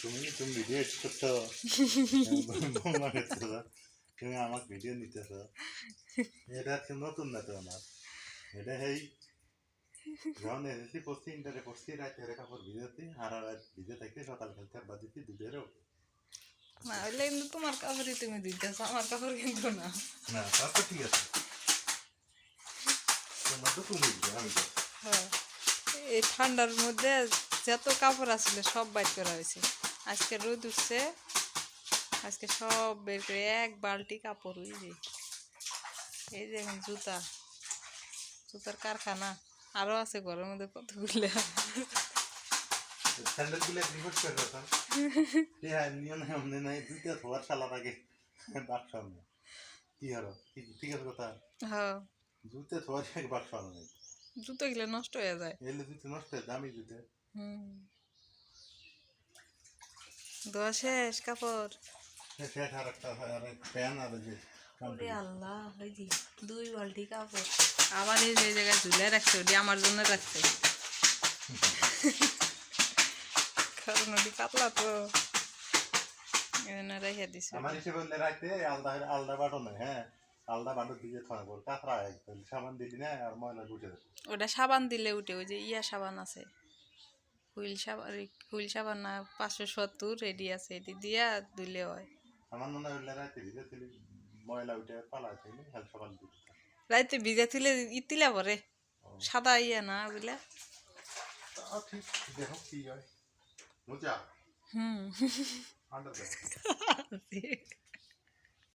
তুমি তুমি video edit করছো বৌমা করছো তুমি আমার ভিডিও নিতেছ এটা হচ্ছে নতুন না তো আমার এটা এই যখন এসেছি পড়ছি ইন্টারে পড়ছি রাতে কাপড় ভিজেছি আর রাত ভিজে থাকতে সকাল খেলতে একবার দিচ্ছি দুধেরও না হইলে কিন্তু তোমার কাপড়ই তুমি দিতেছ, আমার কাপড় কিন্তু না। না তা তো ঠিক আছে তোমার তো তুমি দিবে আমি তো হ্যাঁ, এই ঠান্ডার মধ্যে যত কাপড় আসলে সব বাইর করা হয়েছে। আজকে রোদ উঠছে, আজকে সব বের করে এক বালতি কাপড়। ওই যে এই যে এখন জুতার কারখানা আরো আছে ঘরের মধ্যে কতগুলো। স্যান্ডেল গুলো রিপোর্ট করে রাখা হ্যাঁ নিয়ে না এমনি নাই দুইটা ধোয়ার সালার আগে বাক্স আনবে কি হলো ঠিক আছে কথা হ্যাঁ, জুতে ধোয়ার আগে বাক্স আনো নাই জুতো গুলো নষ্ট হয়ে যায়। এলে জুতে নষ্ট হয় দামি জুতে হুম, ধোয়া শেষ কাপড়। শেষ আর একটা আর প্যান আর যে ওরে আল্লাহ, ওই যে 2 বালতি কাপড় আবার এই যে জায়গায় ঝুলে রাখছে, ওটি আমার জন্য রাখছে। কারণ ওটি পাতলা তো এজন্য রেখে দিছে। আমার হিসেবে রাখতে আলাদা আলাদা বাটো নাই হ্যাঁ আলাদা বাটো দিয়ে থাকা বল কাঁকড়া একদম সাবান দিলি না আর ময়লা গুছে দেবে ওটা সাবান দিলে উঠে, ওই যে ইয়া সাবান আছে, হুইল সাবান না 570 রেডি আছে, এটি দিয়া দিলে হয়। আমার মনে হয় রাখতে দিলে ময়লা উঠে পালা থাকলে হেল সাবান দিতে রাইতে ভিজা তুলে ইতিলা পরে সাদা ইয়া না বুঝলে। ঠিক দেখো কি হয় বুঝা হুম। আন্ডার